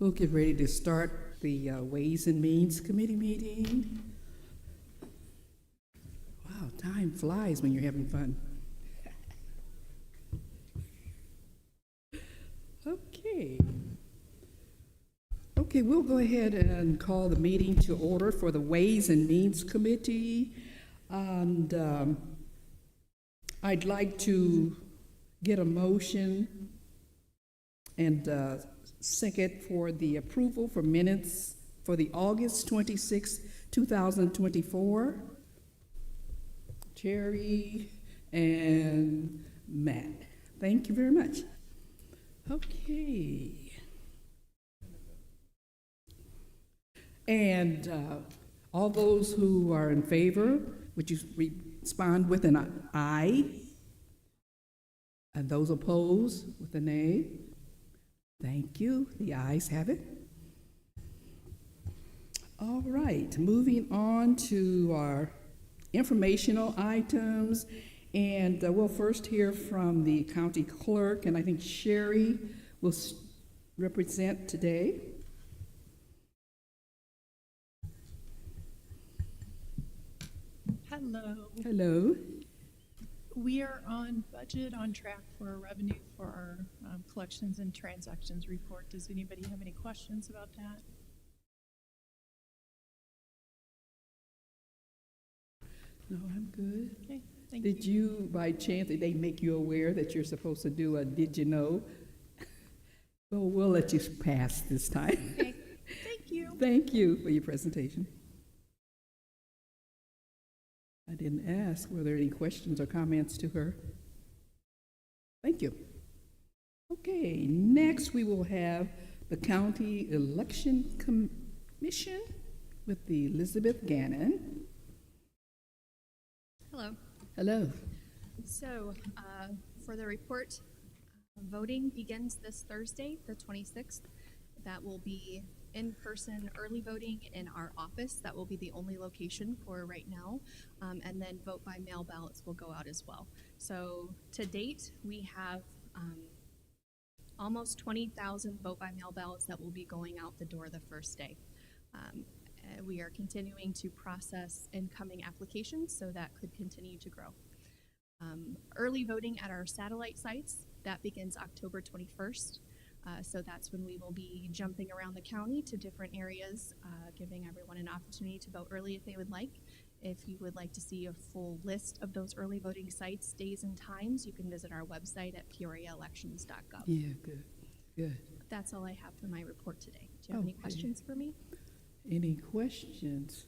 We'll get ready to start the Ways and Means Committee meeting. Wow, time flies when you're having fun. Okay, we'll go ahead and call the meeting to order for the Ways and Means Committee. And I'd like to get a motion and second for the approval for minutes for the August 26, 2024. Terry and Matt. Thank you very much. Okay. And all those who are in favor, would you respond with an aye? And those opposed with a nay? Thank you. The ayes have it. All right, moving on to our informational items. And we'll first hear from the county clerk, and I think Sherry will represent today. Hello. Hello. We are on budget, on track for revenue for our collections and transactions report. Does anybody have any questions about that? No, I'm good. Okay, thank you. Did you, by chance, did they make you aware that you're supposed to do a did you know? Well, we'll let you pass this time. Okay, thank you. Thank you for your presentation. I didn't ask, were there any questions or comments to her? Thank you. Okay, next we will have the County Election Commission with the Elizabeth Gannon. Hello. Hello. So, for the report, voting begins this Thursday, the 26th. That will be in-person early voting in our office. That will be the only location for right now. And then vote by mail ballots will go out as well. So, to date, we have almost 20,000 vote by mail ballots that will be going out the door the first day. We are continuing to process incoming applications, so that could continue to grow. Early voting at our satellite sites, that begins October 21st. So that's when we will be jumping around the county to different areas, giving everyone an opportunity to vote early if they would like. If you would like to see a full list of those early voting sites, days, and times, you can visit our website at peoriaelections.gov. Yeah, good, good. That's all I have for my report today. Do you have any questions for me? Any questions?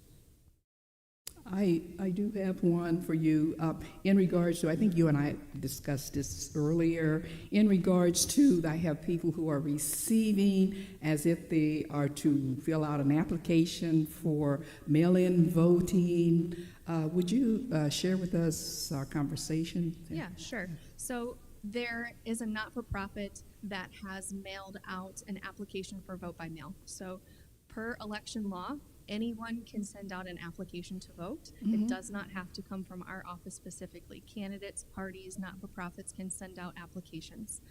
I do have one for you in regards to, I think you and I discussed this earlier, in regards to, I have people who are receiving as if they are to fill out an application for mail-in voting. Would you share with us our conversation? Yeah, sure. So there is a not-for-profit that has mailed out an application for vote by mail. So per election law, anyone can send out an application to vote. Mm-hmm. It does not have to come from our office specifically. Candidates, parties, not-for-profits can send out applications.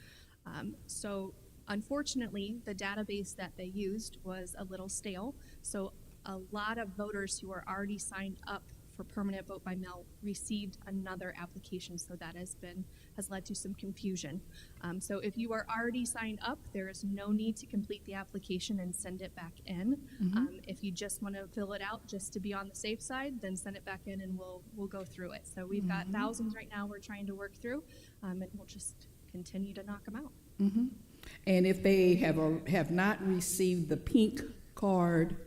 So unfortunately, the database that they used was a little stale. So a lot of voters who are already signed up for permanent vote by mail received another application, so that has led to some confusion. So if you are already signed up, there is no need to complete the application and send it back in. Mm-hmm. If you just want to fill it out just to be on the safe side, then send it back in and we'll go through it. So we've got thousands right now we're trying to work through, and we'll just continue to knock them out. Mm-hmm. And if they have not received the pink card?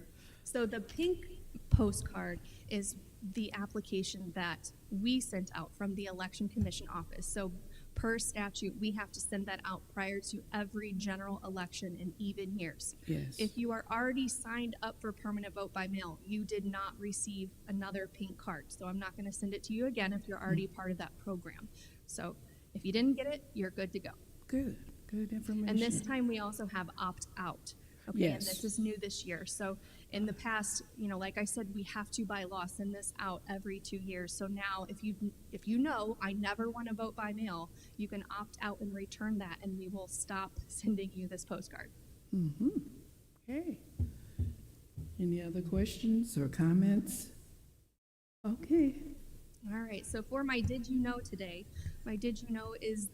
So the pink postcard is the application that we sent out from the Election Commission office. So per statute, we have to send that out prior to every general election in even years. Yes. If you are already signed up for permanent vote by mail, you did not receive another pink card. So I'm not going to send it to you again if you're already part of that program. So if you didn't get it, you're good to go. Good information. And this time we also have opt-out. Okay, yes. And this is new this year. So in the past, like I said, we have to by law send this out every 2 years. So now if you know I never want to vote by mail, you can opt out and return that, and we will stop sending you this postcard. Mm-hmm. Okay. Any other questions or comments? Okay. All right, so for my did you know today, my did you know is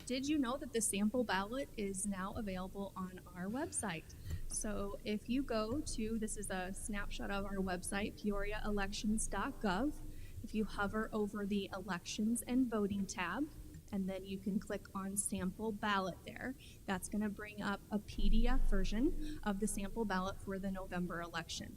did you know that the sample ballot is now available on our website? So if you go to, this is a snapshot of our website, peoriaelections.gov. If you hover over the elections and voting tab, and then you can click on sample ballot there, that's going to bring up a PDF version of the sample ballot for the November election.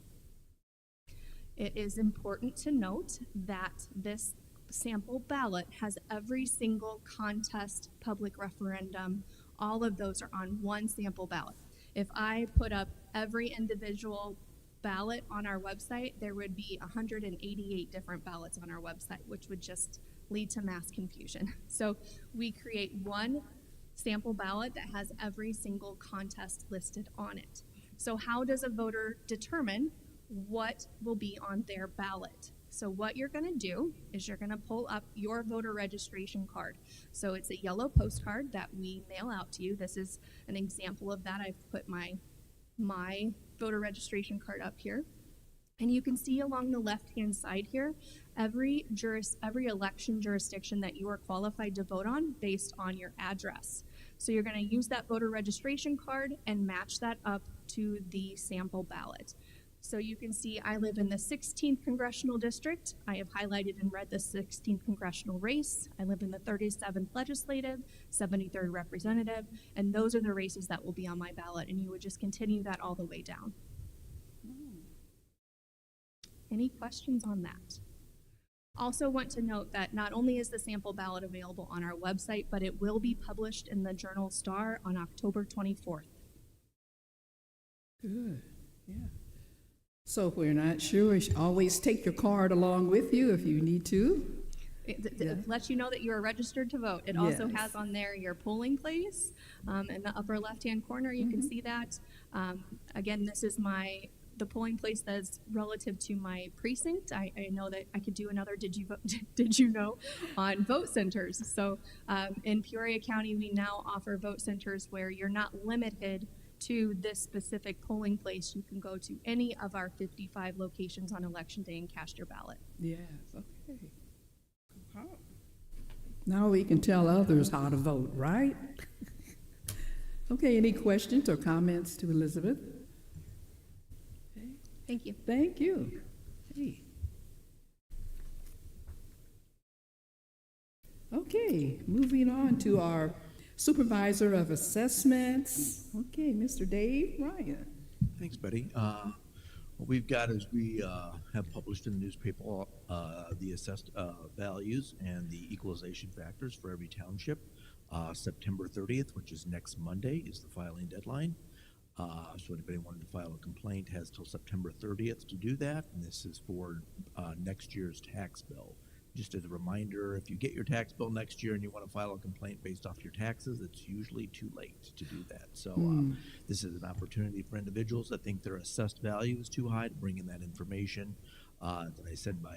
It is important to note that this sample ballot has every single contest, public referendum, all of those are on one sample ballot. If I put up every individual ballot on our website, there would be 188 different ballots on our website, which would just lead to mass confusion. So we create one sample ballot that has every single contest listed on it. So how does a voter determine what will be on their ballot? So what you're going to do is you're going to pull up your voter registration card. So it's a yellow postcard that we mail out to you. This is an example of that. I've put my voter registration card up here. And you can see along the left-hand side here, every election jurisdiction that you are qualified to vote on based on your address. So you're going to use that voter registration card and match that up to the sample ballot. So you can see I live in the 16th Congressional District. I have highlighted in red the 16th Congressional race. I live in the 37th Legislative, 73rd Representative, and those are the races that will be on my ballot, and you would just continue that all the way down. Any questions on that? Also want to note that not only is the sample ballot available on our website, but it will be published in the Journal Star on October 24th. Good. Yeah. So if we're not sure, you should always take your card along with you if you need to. It lets you know that you are registered to vote. It also Yes. has on there your polling place. In the upper left-hand corner, you can see that. Again, this is the polling place that's relative to my precinct. I know that I could do another did you know on vote centers. So in Peoria County, we now offer vote centers where you're not limited to this specific polling place. You can go to any of our 55 locations on Election Day and cast your ballot. Yes, okay. Now we can tell others how to vote, right? Okay, any questions or comments to Elizabeth? Thank you. Thank you. Hey. Okay, moving on to our Supervisor of Assessments. Okay, Mr. Dave Ryan. Thanks, Betty. What we've got is we have published in the newspaper the assessed values and the equalization factors for every township. September 30th, which is next Monday, is the filing deadline. So anybody wanting to file a complaint has till September 30th to do that, and this is for next year's tax bill. Just as a reminder, if you get your tax bill next year and you want to file a complaint based off your taxes, it's usually too late to do that. So this is an opportunity for individuals that think their assessed value is too high to bring in that information, as I said, by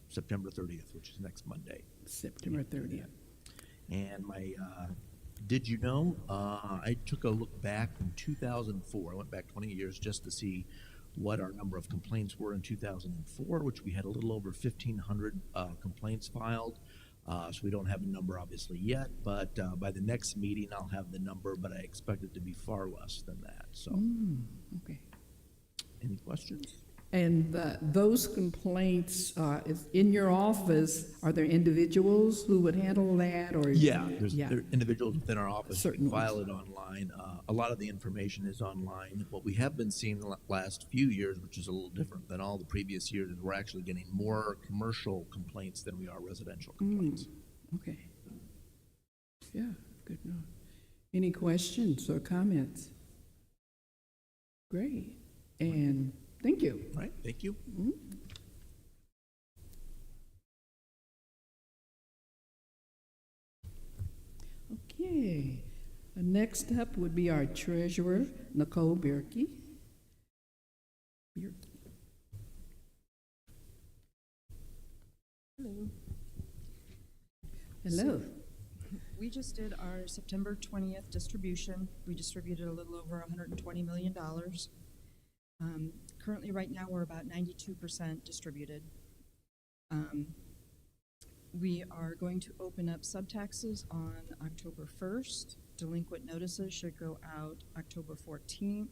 September 30th, which is next Monday. September 30th. And my did you know, I took a look back in 2004. I went back 20 years just to see what our number of complaints were in 2004, which we had a little over 1,500 complaints filed. So we don't have a number obviously yet, but by the next meeting I'll have the number, but I expect it to be far less than that. So, Okay. any questions? And those complaints is in your office, are there individuals who would handle that? Or Yeah, there are individuals within our office who Certain can file it online. A lot of the information is online. What we have been seeing the last few years, which is a little different than all the previous years, is we're actually getting more commercial complaints than we are residential complaints. Okay. Yeah, good enough. Any questions or comments? Great. And thank you. All right, thank you. Okay. Next up would be our treasurer, Nicole Bierke. Hello. Hello. We just did our September 20th distribution. We distributed a little over $120 million. Currently, right now, we're about 92% distributed. We are going to open up subtaxes on October 1st. Delinquent notices should go out October 14th.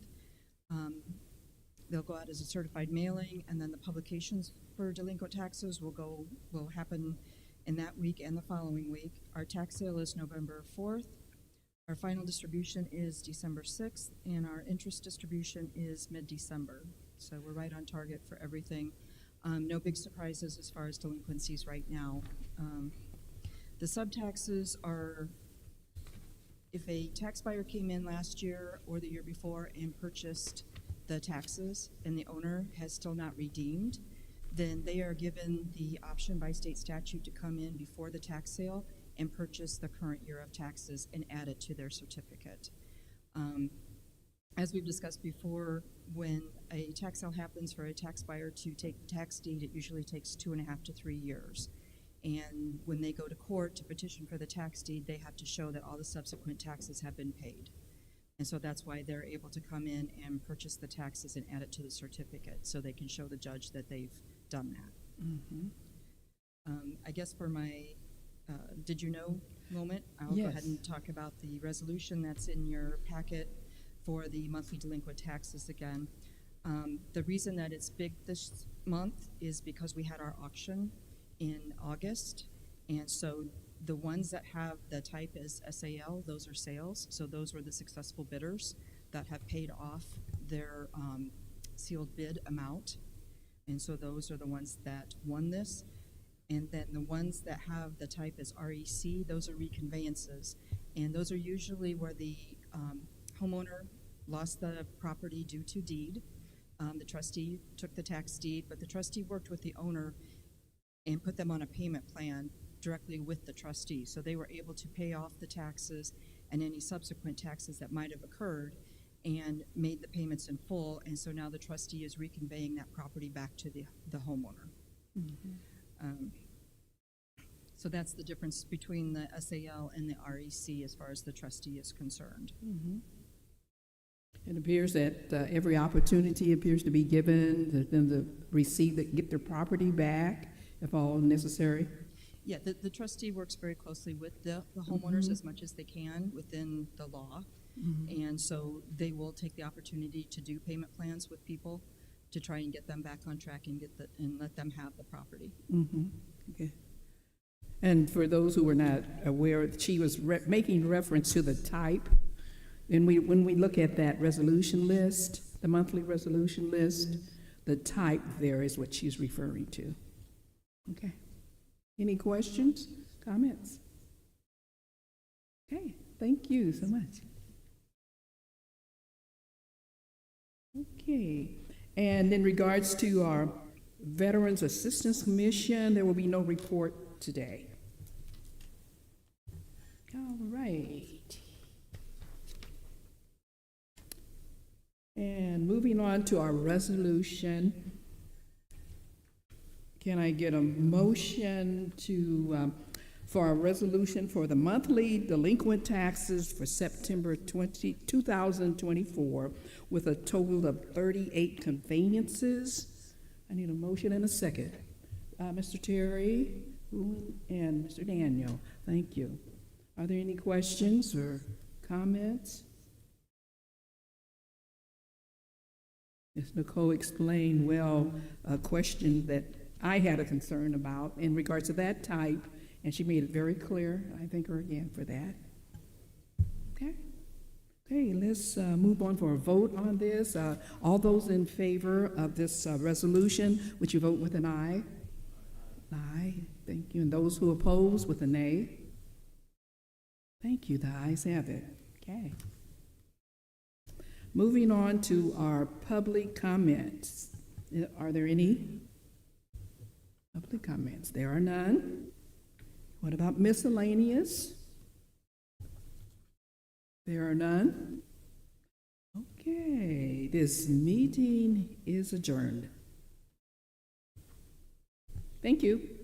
They'll go out as a certified mailing, and then the publications for delinquent taxes will happen in that week and the following week. Our tax sale is November 4th. Our final distribution is December 6th, and our interest distribution is mid-December. So we're right on target for everything. No big surprises as far as delinquencies right now. The subtaxes are, if a tax buyer came in last year or the year before and purchased the taxes and the owner has still not redeemed, then they are given the option by state statute to come in before the tax sale and purchase the current year of taxes and add it to their certificate. As we've discussed before, when a tax sale happens for a tax buyer to take the tax deed, it usually takes 2.5 to 3 years. And when they go to court to petition for the tax deed, they have to show that all the subsequent taxes have been paid. And so that's why they're able to come in and purchase the taxes and add it to the certificate, so they can show the judge that they've done that. Mm-hmm. I guess for my did you know moment, I'll go ahead and talk about the resolution that's in your packet for the monthly delinquent taxes again. The reason that it's big this month is because we had our auction in August, and so the ones that have the type as SAL, those are sales, so those were the successful bidders that have paid off their sealed bid amount, and so those are the ones that won this. And then the ones that have the type as REC, those are reconveyances, and those are usually where the homeowner lost the property due to deed. The trustee took the tax deed, but the trustee worked with the owner and put them on a payment plan directly with the trustee. So they were able to pay off the taxes and any subsequent taxes that might have occurred and made the payments in full. And so now the trustee is reconveying that property back to the homeowner. Mm-hmm. So that's the difference between the SAL and the REC as far as the trustee is concerned. Mm-hmm. It appears that every opportunity appears to be given to them to receive, get their property back if all necessary. Yeah, the trustee works very closely with the homeowners mm-hmm. as much as they can within the law. Mm-hmm. And so they will take the opportunity to do payment plans with people to try and get them back on track and let them have the property. Mm-hmm. Okay. And for those who were not aware, she was making reference to the type. And when we look at that resolution list, the monthly resolution list, the type there is what she's referring to. Okay. Any questions, comments? Okay, thank you so much. Okay, and in regards to our Veterans Assistance Commission, there will be no report today. All right. And moving on to our resolution, can I get a motion for a resolution for the monthly delinquent taxes for September 2024 with a total of 38 conveyances? I need a motion and a second. Mr. Terry and Mr. Daniel, thank you. Are there any questions or comments? Ms. Nicole explained well a question that I had a concern about in regards to that type, and she made it very clear. I thank her again for that. Okay. Okay, let's move on for a vote on this. All those in favor of this resolution, would you vote with an aye? Aye. Thank you. And those who oppose with a nay? Thank you. The ayes have it. Okay. Moving on to our public comments. Are there any public comments? There are none. What about miscellaneous? There are none. Okay, this meeting is adjourned. Thank you.